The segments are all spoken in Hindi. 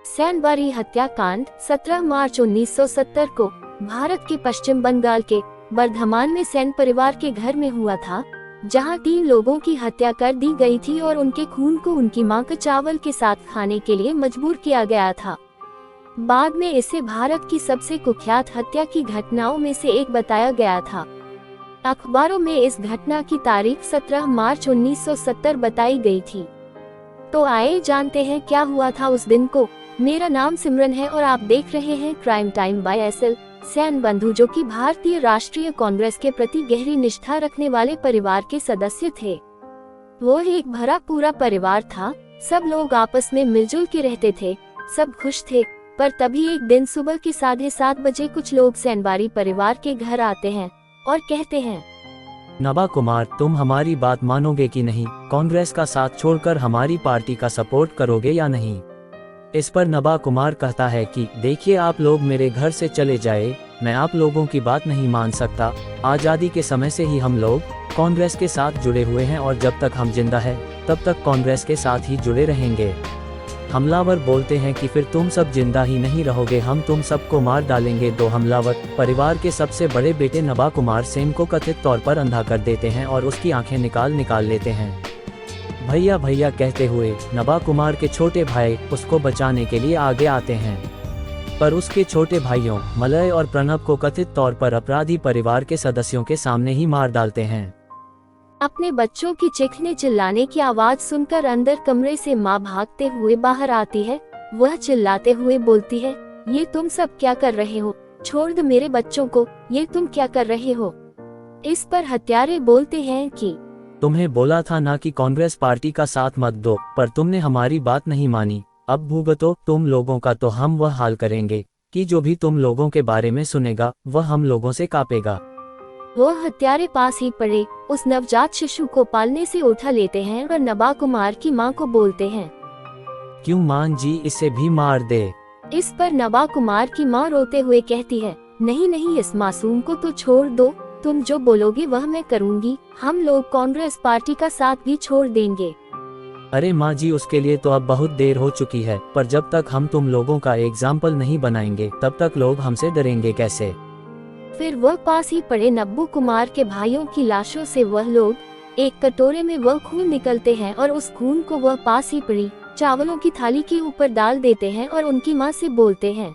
सैनबारी हत्याकांड 17 मार्च 1970 को भारत के पश्चिम बंगाल के बर्धमान में सेन परिवार के घर में हुआ था, जहां 3 लोगों की हत्या कर दी गई थी और उनके खून को उनकी मां के चावल के साथ खाने के लिए मजबूर किया गया था। बाद में इसे भारत की सबसे कुख्यात हत्या की घटनाओं में से एक बताया गया था। अखबारों में इस घटना की तारीख 17 मार्च 1970 बताई गई थी। तो आइए जानते हैं क्या हुआ था उस दिन को। मेरा नाम सिमरन है और आप देख रहे हैं crime time by SL. Sen बंधु, जो कि भारतीय राष्ट्रीय कांग्रेस के प्रति गहरी निष्ठा रखने वाले परिवार के सदस्य थे। वो एक भरा पूरा परिवार था। सब लोग आपस में मिलजुल के रहते थे, सब खुश थे। पर तभी एक दिन सुबह के 7:30 बजे कुछ लोग सैनबारी परिवार के घर आते हैं और कहते हैं, नबा कुमार, तुम हमारी बात मानोगे कि नहीं? कांग्रेस का साथ छोड़कर हमारी पार्टी का सपोर्ट करोगे या नहीं? इस पर नबा कुमार कहता है कि देखिए, आप लोग मेरे घर से चले जाए, मैं आप लोगों की बात नहीं मान सकता। आज़ादी के समय से ही हम लोग कांग्रेस के साथ जुड़े हुए हैं और जब तक हम जिंदा है तब तक कांग्रेस के साथ ही जुड़े रहेंगे। हमलावर बोलते हैं कि फिर तुम सब जिंदा ही नहीं रहोगे, हम तुम सबको मार डालेंगे। 2 हमलावर परिवार के सबसे बड़े बेटे नबा कुमार सेन को कथित तौर पर अंधा कर देते हैं और उसकी आंखें निकाल लेते हैं। भैया भैया कहते हुए नबा कुमार के छोटे भाई उसको बचाने के लिए आगे आते हैं, पर उसके छोटे भाइयों मलय और प्रणव को कथित तौर पर अपराधी परिवार के सदस्यों के सामने ही मार डालते हैं। अपने बच्चों की चीखने चिल्लाने की आवाज सुनकर अंदर कमरे से माँ भागते हुए बाहर आती है। वह चिल्लाते हुए बोलती है, ये तुम सब क्या कर रहे हो? छोड़ दो मेरे बच्चों को, ये तुम क्या कर रहे हो? इस पर हत्यारे बोलते हैं कि तुम्हें बोला था ना कि कांग्रेस पार्टी का साथ मत दो, पर तुमने हमारी बात नहीं मानी। अब भुगतो तुम लोगों का, तो हम वह हाल करेंगे कि जो भी तुम लोगों के बारे में सुनेगा वह हम लोगों से कांपेगा। वो हत्यारे पास ही पड़े उस नवजात शिशु को पालने से उठा लेते हैं और नबा कुमार की मां को बोलते हैं, क्यों मान जी, इसे भी मार दे। इस पर नबा कुमार की मां रोते हुए कहती है, नहीं नहीं, इस मासूम को तो छोड़ दो, तुम जो बोलोगे वह मैं करूंगी। हम लोग कांग्रेस पार्टी का साथ भी छोड़ देंगे। अरे माँ जी, उसके लिए तो अब बहुत देर हो चुकी है, पर जब तक हम तुम लोगों का एग्जाम्पल नहीं बनाएंगे तब तक लोग हमसे डरेंगे कैसे? फिर वह पास ही पड़े नब्बू कुमार के भाइयों की लाशों से वह लोग एक कटोरे में वह खून निकलते हैं और उस खून को वह पास ही पड़ी चावलों की थाली के ऊपर डाल देते हैं और उनकी माँ से बोलते हैं,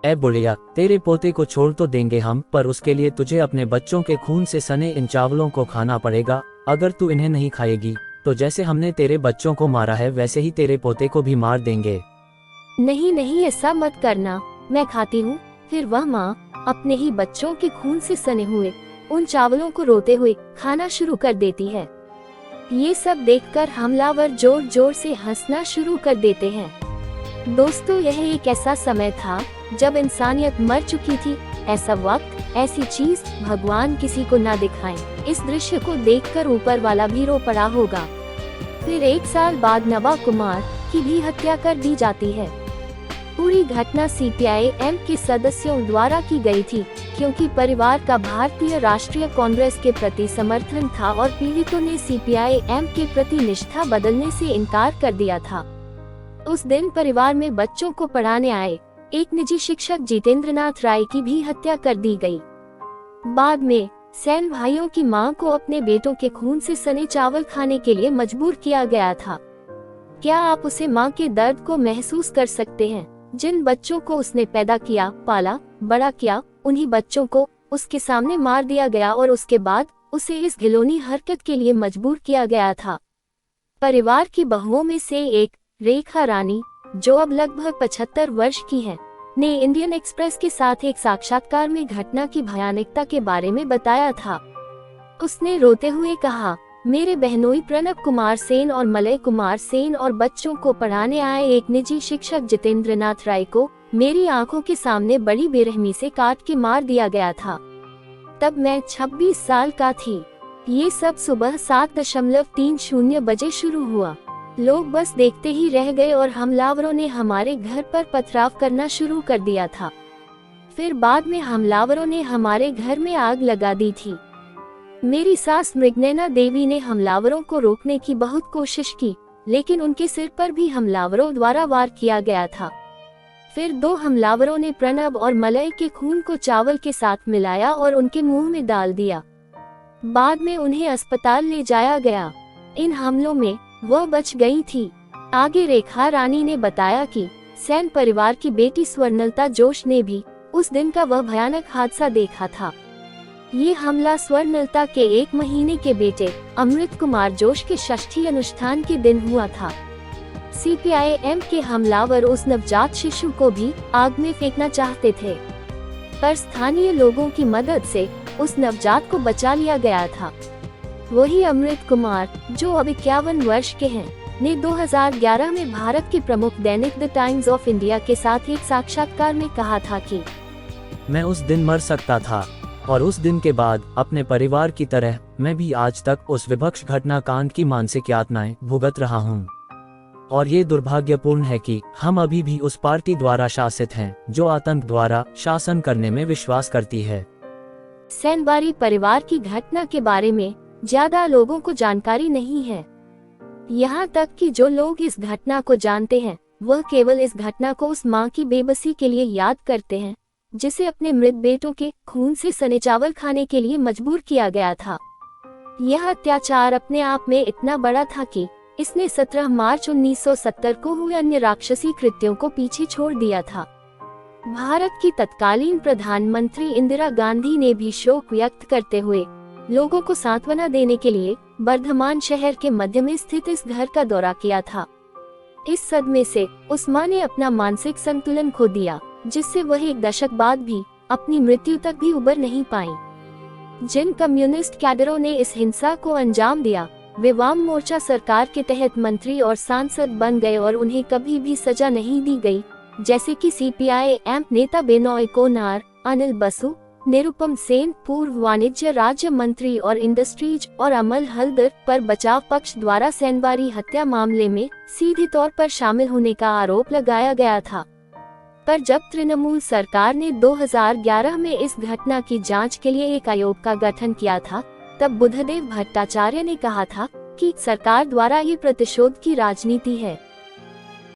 ए बुढ़िया, तेरे पोते को छोड़ तो देंगे हम, पर उसके लिए तुझे अपने बच्चों के खून से सने इन चावलों को खाना पड़ेगा। अगर तू इन्हें नहीं खाएगी तो जैसे हमने तेरे बच्चों को मारा है वैसे ही तेरे पोते को भी मार देंगे। नहीं नहीं, ऐसा मत करना, मैं खाती हूँ। फिर वह माँ अपने ही बच्चों के खून से सने हुए उन चावलों को रोते हुए खाना शुरू कर देती है। ये सब देखकर हमलावर जोर जोर से हंसना शुरू कर देते हैं। दोस्तों, यह एक ऐसा समय था जब इंसानियत मर चुकी थी। ऐसा वक्त, ऐसी चीज भगवान किसी को ना दिखाएं। इस दृश्य को देखकर ऊपर वाला भी रो पड़ा होगा। फिर 1 साल बाद नबा कुमार की भी हत्या कर दी जाती है। पूरी घटना सीपीआई-एम के सदस्यों द्वारा की गई थी, क्योंकि परिवार का भारतीय राष्ट्रीय कांग्रेस के प्रति समर्थन था और पीड़ितों ने सीपीआई-एम के प्रति निष्ठा बदलने से इनकार कर दिया था। उस दिन परिवार में बच्चों को पढ़ाने आए एक निजी शिक्षक जितेंद्रनाथ राय की भी हत्या कर दी गई। बाद में सेन भाइयों की मां को अपने बेटों के खून से सने चावल खाने के लिए मजबूर किया गया था। क्या आप उसे मां के दर्द को महसूस कर सकते हैं? जिन बच्चों को उसने पैदा किया, पाला, बड़ा किया, उन्हीं बच्चों को उसके सामने मार दिया गया और उसके बाद उसे इस घिनौनी हरकत के लिए मजबूर किया गया था। परिवार की बहुओं में से एक रेखा रानी, जो अब लगभग 75 वर्ष की है, ने इंडियन एक्सप्रेस के साथ एक साक्षात्कार में घटना की भयानकता के बारे में बताया था। उसने रोते हुए कहा, मेरे बहनोई प्रणव कुमार सेन और मलय कुमार सेन और बच्चों को पढ़ाने आए एक निजी शिक्षक जितेंद्रनाथ राय को मेरी आंखों के सामने बड़ी बेरहमी से काट के मार दिया गया था। तब मैं 26 साल का थी। ये सब सुबह 7:30 बजे शुरू हुआ। लोग बस देखते ही रह गए और हमलावरों ने हमारे घर पर पथराव करना शुरू कर दिया था। फिर बाद में हमलावरों ने हमारे घर में आग लगा दी थी। मेरी सास मृगनैना देवी ने हमलावरों को रोकने की बहुत कोशिश की, लेकिन उनके सिर पर भी हमलावरों द्वारा वार किया गया था। फिर 2 हमलावरों ने प्रणब और मलय के खून को चावल के साथ मिलाया और उनके मुंह में डाल दिया। बाद में उन्हें अस्पताल ले जाया गया। इन हमलों में वह बच गई थी। आगे रेखा रानी ने बताया कि सेन परिवार की बेटी स्वर्णलता जोश ने भी उस दिन का वह भयानक हादसा देखा था। ये हमला स्वर्णलता के 1 महीने के बेटे अमृत कुमार जोश के षष्ठी अनुष्ठान के दिन हुआ था। सीपीआई-एम के हमलावर उस नवजात शिशु को भी आग में फेंकना चाहते थे, पर स्थानीय लोगों की मदद से उस नवजात को बचा लिया गया था। वही अमृत कुमार, जो अब 51 वर्ष के हैं, ने 2011 में भारत के प्रमुख दैनिक द टाइम्स ऑफ इंडिया के साथ एक साक्षात्कार में कहा था कि मैं उस दिन मर सकता था और उस दिन के बाद अपने परिवार की तरह मैं भी आज तक उस विभत्स घटनाकांड की मानसिक यातनाएं भुगत रहा हूं। और ये दुर्भाग्यपूर्ण है कि हम अभी भी उस पार्टी द्वारा शासित हैं जो आतंक द्वारा शासन करने में विश्वास करती है। सेनवारी परिवार की घटना के बारे में ज्यादा लोगों को जानकारी नहीं है। यहाँ तक कि जो लोग इस घटना को जानते हैं वह केवल इस घटना को उस माँ की बेबसी के लिए याद करते हैं जिसे अपने मृत बेटों के खून से सने चावल खाने के लिए मजबूर किया गया था। यह अत्याचार अपने आप में इतना बड़ा था कि इसने 17 मार्च 1970 को हुए अन्य राक्षसी कृत्यों को पीछे छोड़ दिया था। भारत की तत्कालीन प्रधानमंत्री इंदिरा गांधी ने भी शोक व्यक्त करते हुए लोगों को सांत्वना देने के लिए बर्धमान शहर के मध्य में स्थित इस घर का दौरा किया था। इस सदमे से उस मां ने अपना मानसिक संतुलन खो दिया, जिससे वह 1 दशक बाद भी अपनी मृत्यु तक भी उबर नहीं पाई। जिन कम्युनिस्ट कैडरों ने इस हिंसा को अंजाम दिया वे वाम मोर्चा सरकार के तहत मंत्री और सांसद बन गए और उन्हें कभी भी सजा नहीं दी गई, जैसे कि सीपीआई-एम नेता बेनोय कोनार, अनिल बसु, निरुपम सेन पूर्व वाणिज्य राज्य मंत्री और इंडस्ट्रीज और अमल हल्दर पर बचाव पक्ष द्वारा सेनवारी हत्या मामले में सीधे तौर पर शामिल होने का आरोप लगाया गया था। पर जब तृणमूल सरकार ने 2011 में इस घटना की जांच के लिए एक आयोग का गठन किया था, तब बुद्धदेव भट्टाचार्य ने कहा था कि सरकार द्वारा ये प्रतिशोध की राजनीति है।